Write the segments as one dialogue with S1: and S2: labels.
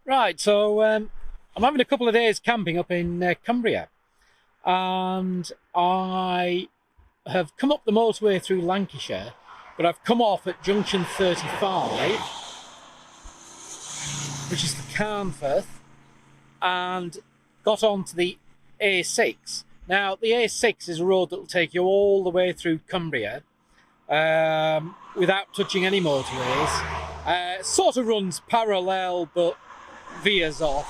S1: Right, so I'm having a couple of days camping up in Cumbria, and I have come up the motorway through Lancashire, but I've come off at junction 35, which is the Carnforth, and got onto the A6. Now, the A6 is a road that will take you all the way through Cumbria without touching any motorways. Sort of runs parallel, but veers off.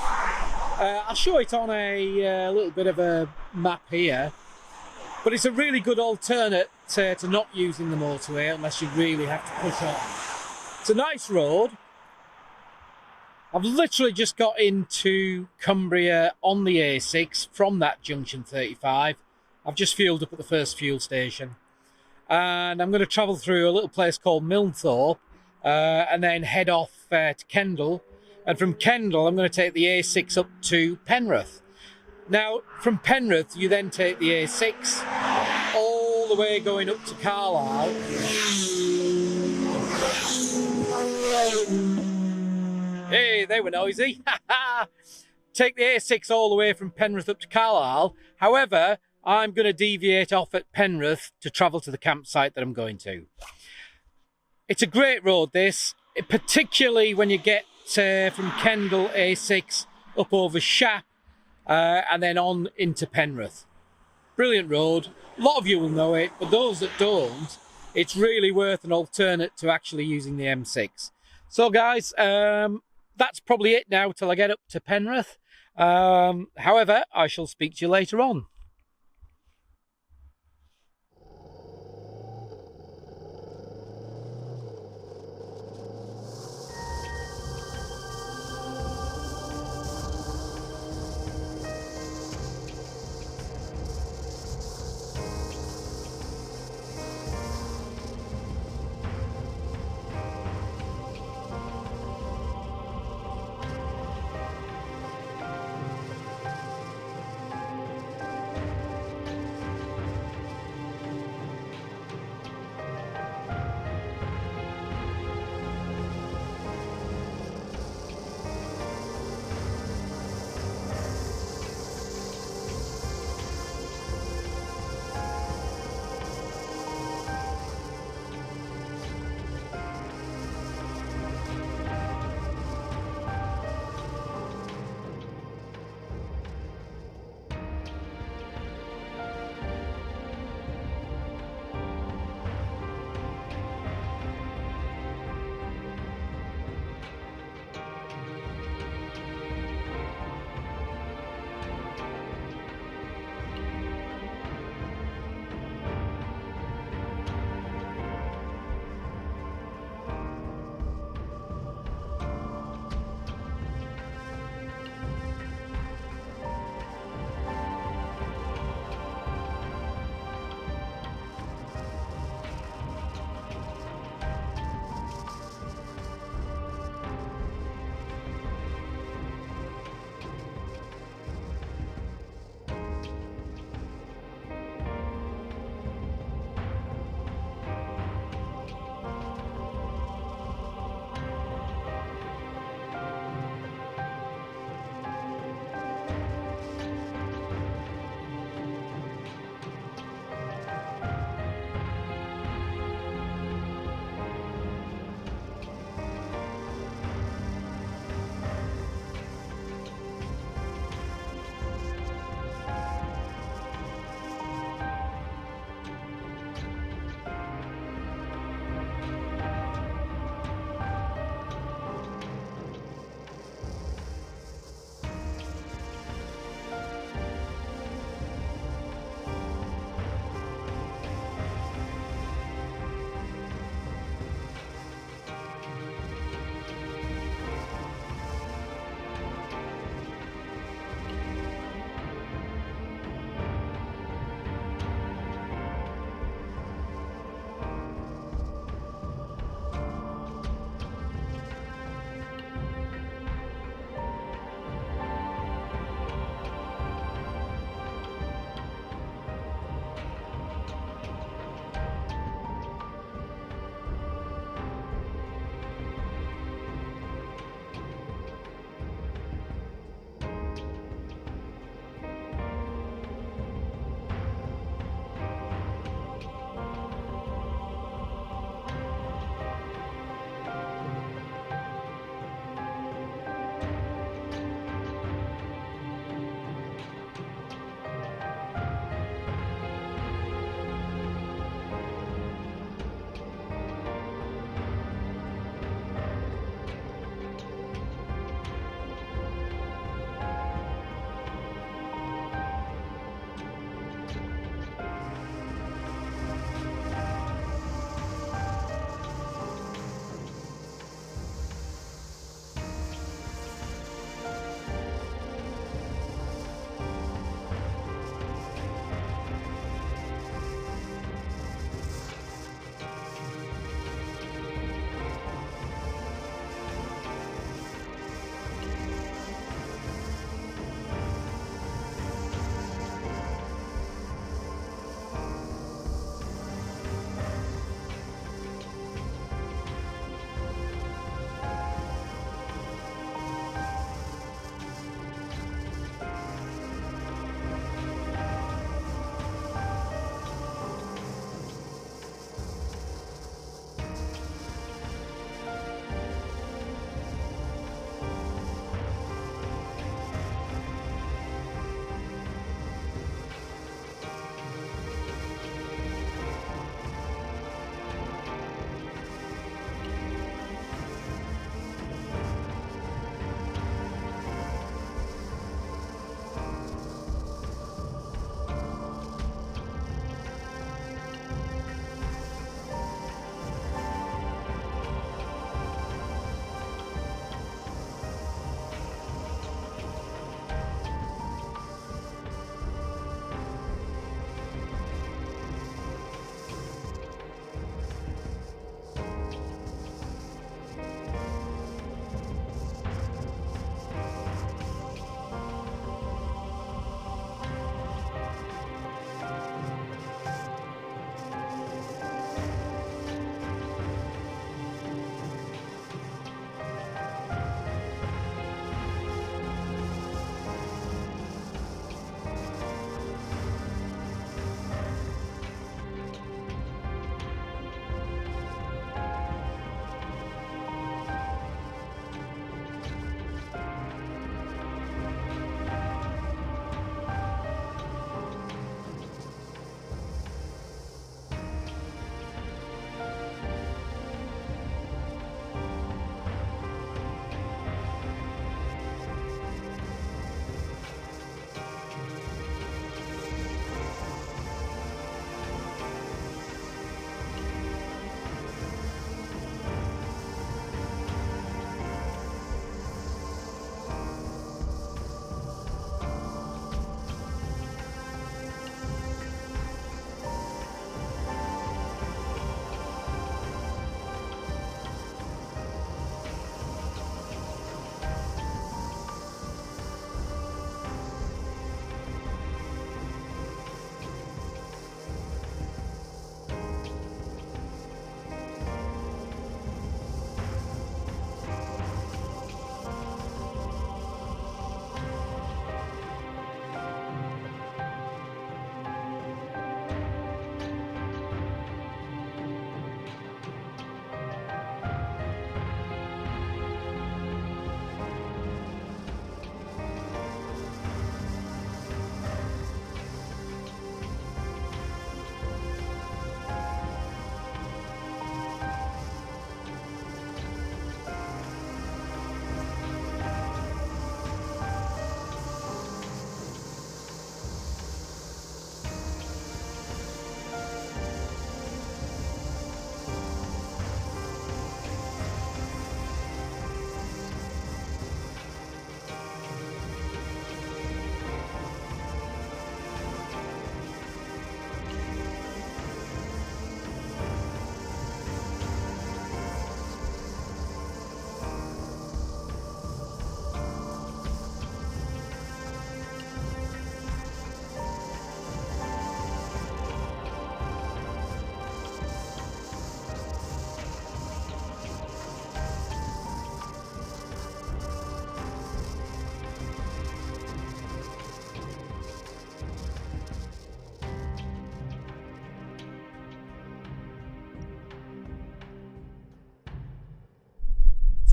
S1: I'll show it on a little bit of a map here, but it's a really good alternate to not using the motorway unless you really have to push off. It's a nice road. I've literally just got into Cumbria on the A6 from that junction 35. I've just fueled up at the first fuel station, and I'm going to travel through a little place called Milnthorpe and then head off to Kendal. And from Kendal, I'm going to take the A6 up to Penrith. Now, from Penrith, you then take the A6 all the way going up to Carlisle. Hey, they were noisy. Take the A6 all the way from Penrith up to Carlisle. However, I'm going to deviate off at Penrith to travel to the campsite that I'm going to. It's a great road, this, particularly when you get from Kendal A6 up over Shap and then on into Penrith. Brilliant road. A lot of you will know it, but those that don't, it's really worth an alternate to actually using the M6. So guys, that's probably it now till I get up to Penrith. However, I shall speak to you later on.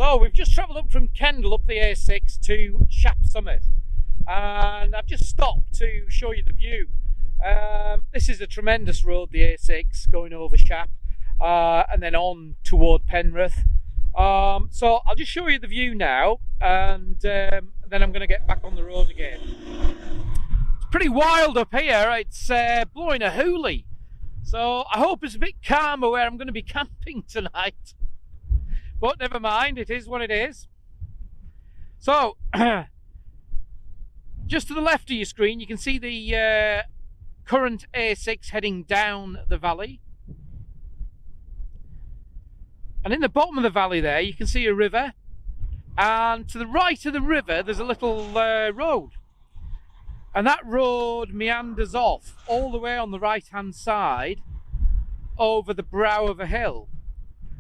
S1: So we've just travelled up from Kendal up the A6 to Shap Summit, and I've just stopped to show you the view. This is a tremendous road, the A6, going over Shap and then on toward Penrith. So I'll just show you the view now, and then I'm going to get back on the road again. It's pretty wild up here. It's blowing a hoolie, so I hope it's a bit calmer where I'm going to be camping tonight. But never mind, it is what it is. So, just to the left of your screen, you can see the current A6 heading down the valley. And in the bottom of the valley there, you can see a river. And to the right of the river, there's a little road. And that road meanders off all the way on the right-hand side over the brow of a hill.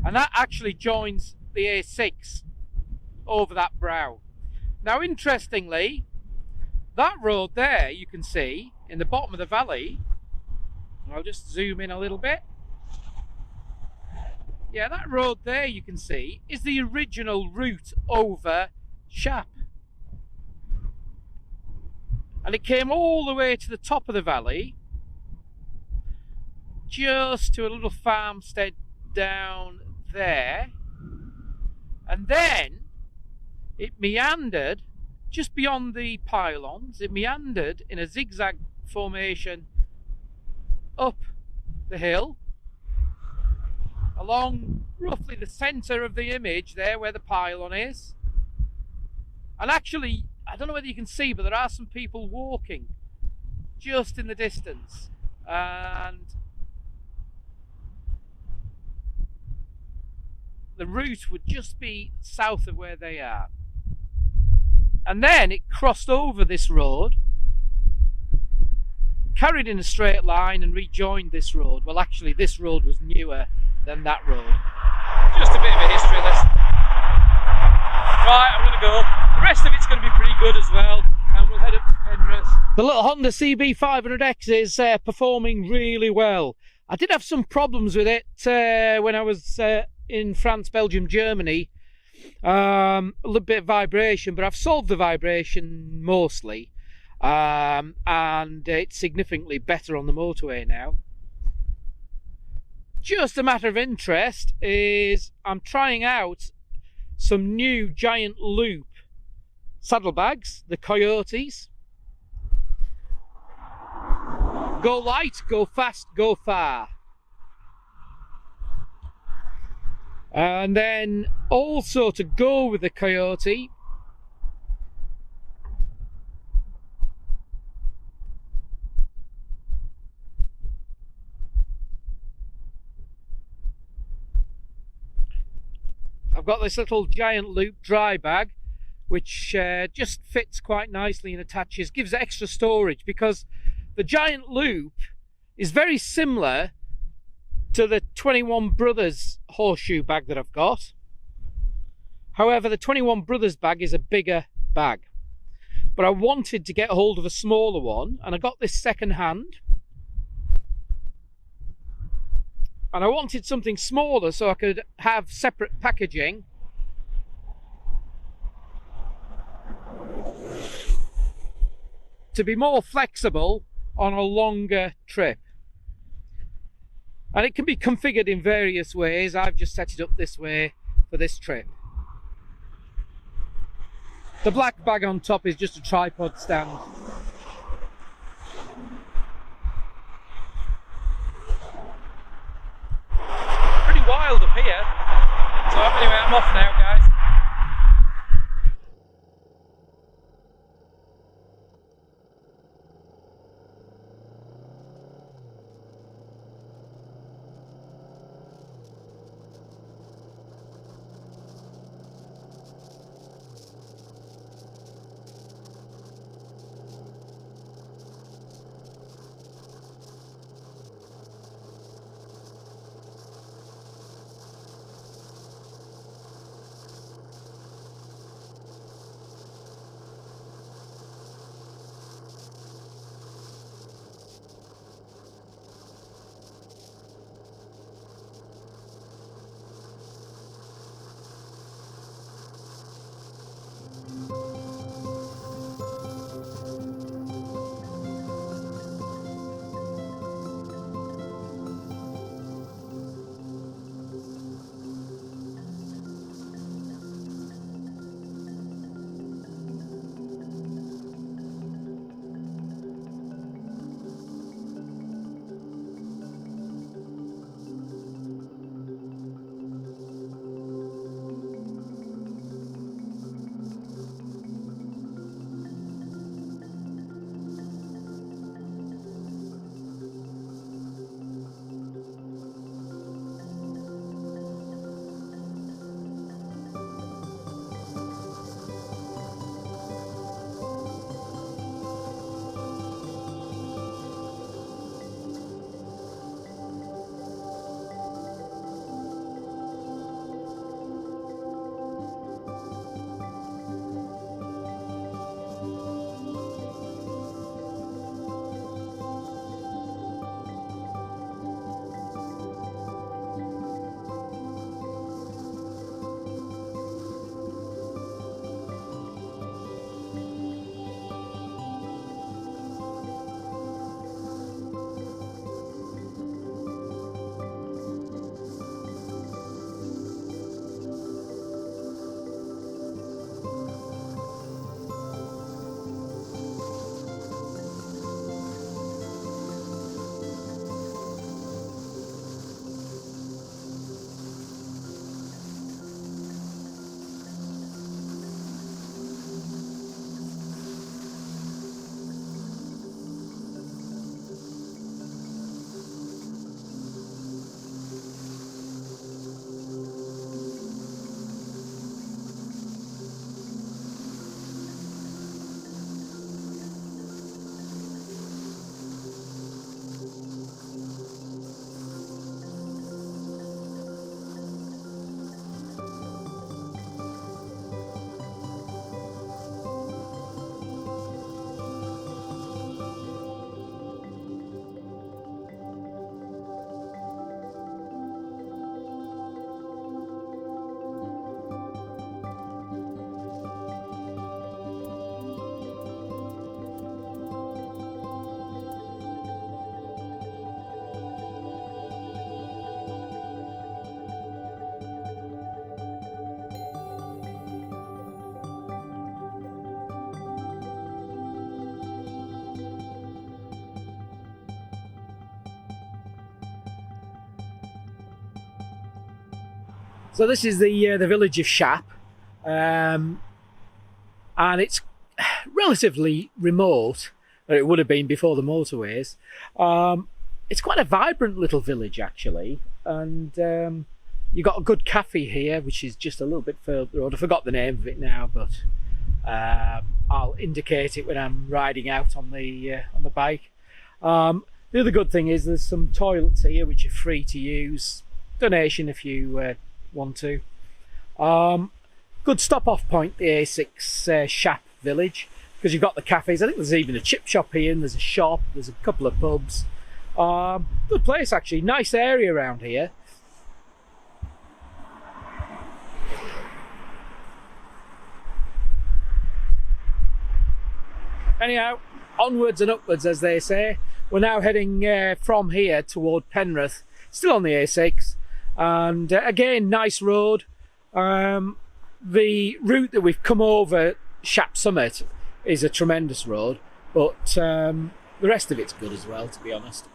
S1: And that actually joins the A6 over that brow. Now, interestingly, that road there, you can see in the bottom of the valley, I'll just zoom in a little bit. Yeah, that road there, you can see, is the original route over Shap. And it came all the way to the top of the valley, just to a little farmstead down there, and then it meandered just beyond the pylons. It meandered in a zigzag formation up the hill along roughly the center of the image there where the pylon is. And actually, I don't know whether you can see, but there are some people walking just in the distance, and the route would just be south of where they are. And then it crossed over this road, carried in a straight line and rejoined this road. Well, actually this road was newer than that road. Just a bit of a history lesson. Right, I'm going to go. The rest of it's going to be pretty good as well, and we'll head up to Penrith. The little Honda CB500X is performing really well. I did have some problems with it when I was in France, Belgium, Germany. A little bit of vibration, but I've solved the vibration mostly, and it's significantly better on the motorway now. Just a matter of interest is I'm trying out some new giant loop saddlebags, the Coyotes. Go light, go fast, go far. And then also to go with the Coyote, I've got this little giant loop dry bag, which just fits quite nicely and attaches, gives extra storage, because the giant loop is very similar to the 21 Brothers horseshoe bag that I've got. However, the 21 Brothers bag is a bigger bag, but I wanted to get hold of a smaller one, and I got this second hand, and I wanted something smaller so I could have separate packaging to be more flexible on a longer trip. And it can be configured in various ways. I've just set it up this way for this trip. The black bag on top is just a tripod stand. Pretty wild up here. So anyway, I'm off now, guys. So this is the village of Shap, and it's relatively remote, or it would have been before the motorways. It's quite a vibrant little village actually, and you've got a good cafe here, which is just a little bit further on. I forgot the name of it now, but I'll indicate it when I'm riding out on the bike. The other good thing is there's some toilets here which are free to use, donation if you want to. Good stop-off point, the A6 Shap village, because you've got the cafes. I think there's even a chip shop here, and there's a shop, there's a couple of pubs. Good place actually, nice area around here. Anyhow, onwards and upwards as they say. We're now heading from here toward Penrith, still on the A6, and again, nice road. The route that we've come over, Shap Summit, is a tremendous road, but the rest of it's good as well, to be honest.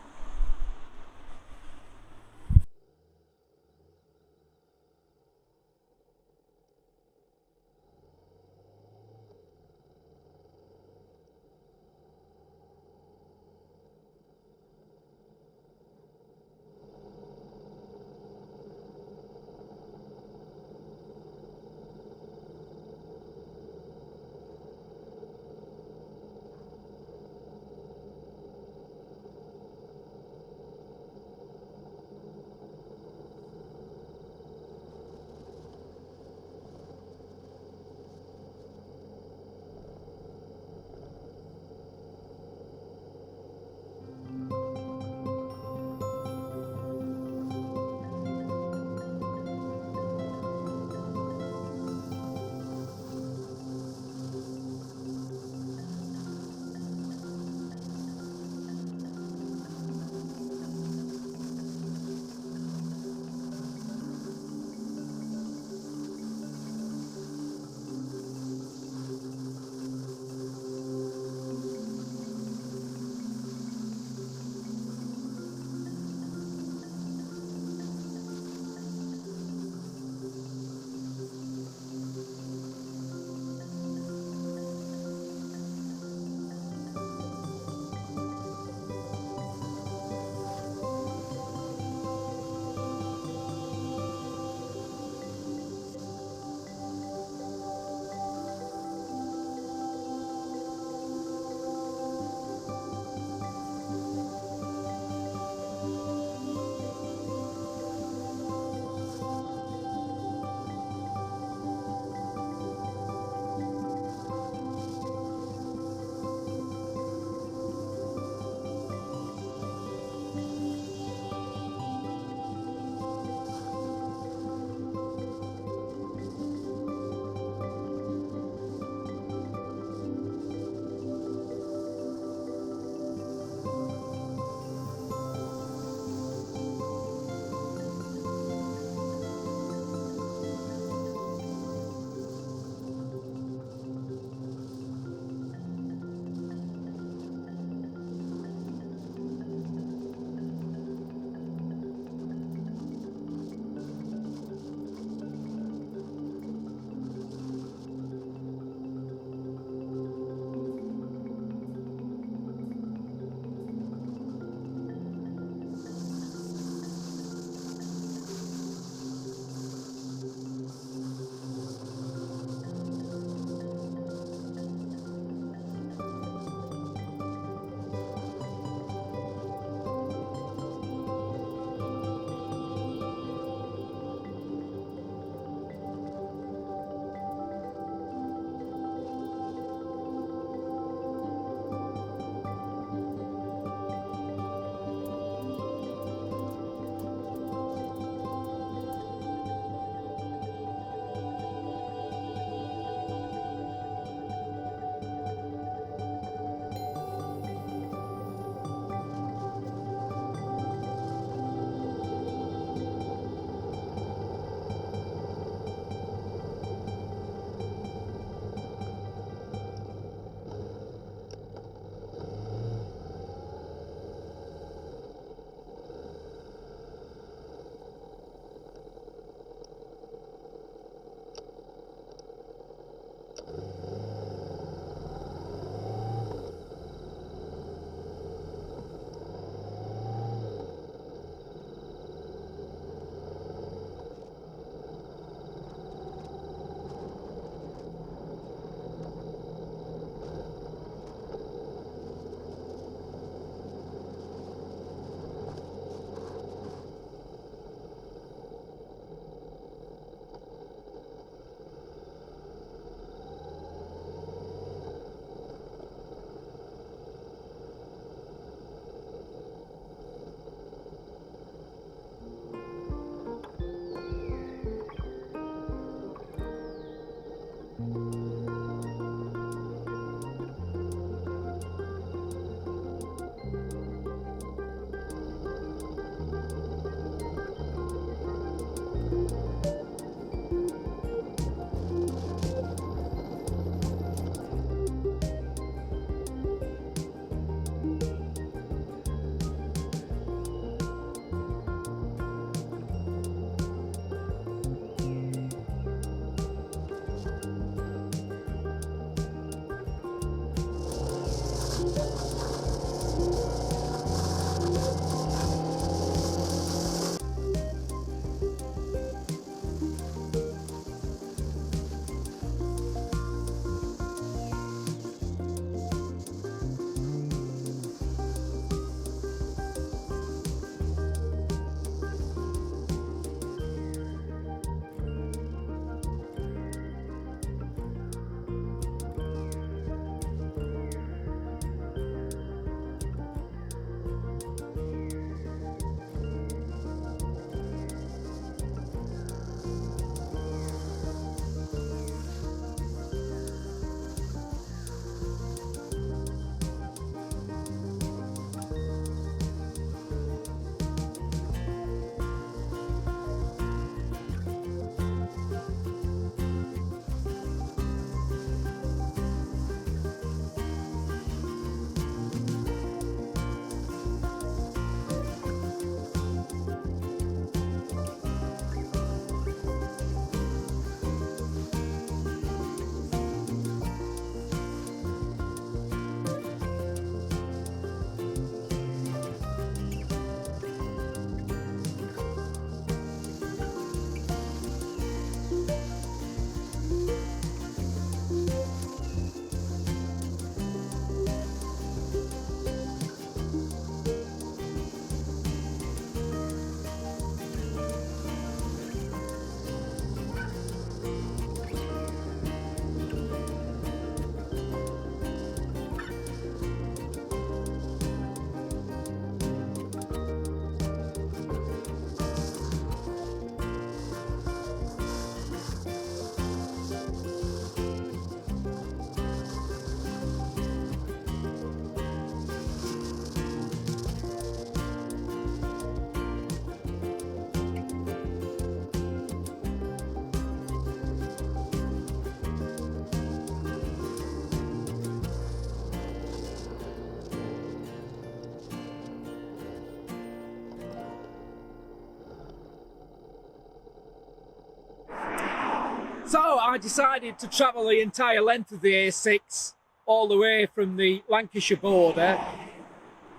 S1: So I decided to travel the entire length of the A6 all the way from the Lancashire border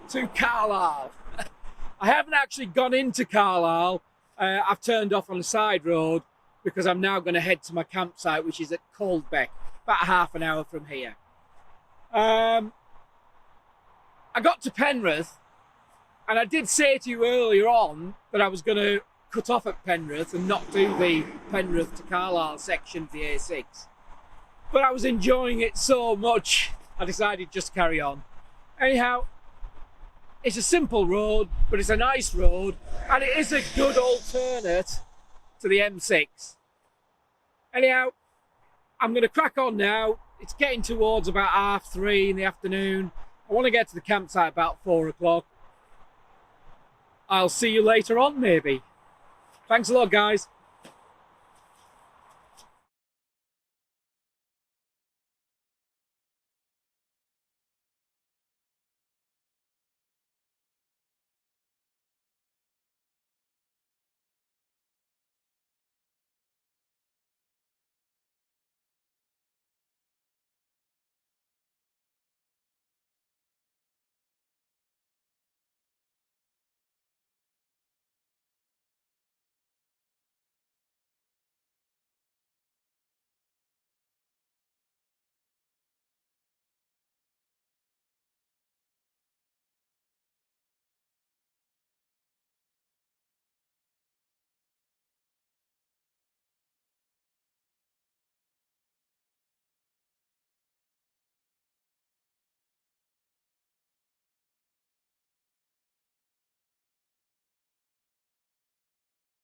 S1: to Carlisle. I haven't actually gone into Carlisle. I've turned off on a side road because I'm now going to head to my campsite, which is at Cumbria, about half an hour from here. I got to Penrith, and I did say to you earlier on that I was going to cut off at Penrith and not do the Penrith to Carlisle section of the A6. But I was enjoying it so much, I decided just to carry on. Anyhow, it's a simple road, but it's a nice road, and it is a good alternate to the M6. Anyhow, I'm going to crack on now. It's getting towards about 3:30 in the afternoon. I want to get to the campsite about 4 o'clock. I'll see you later on, maybe. Thanks a lot, guys.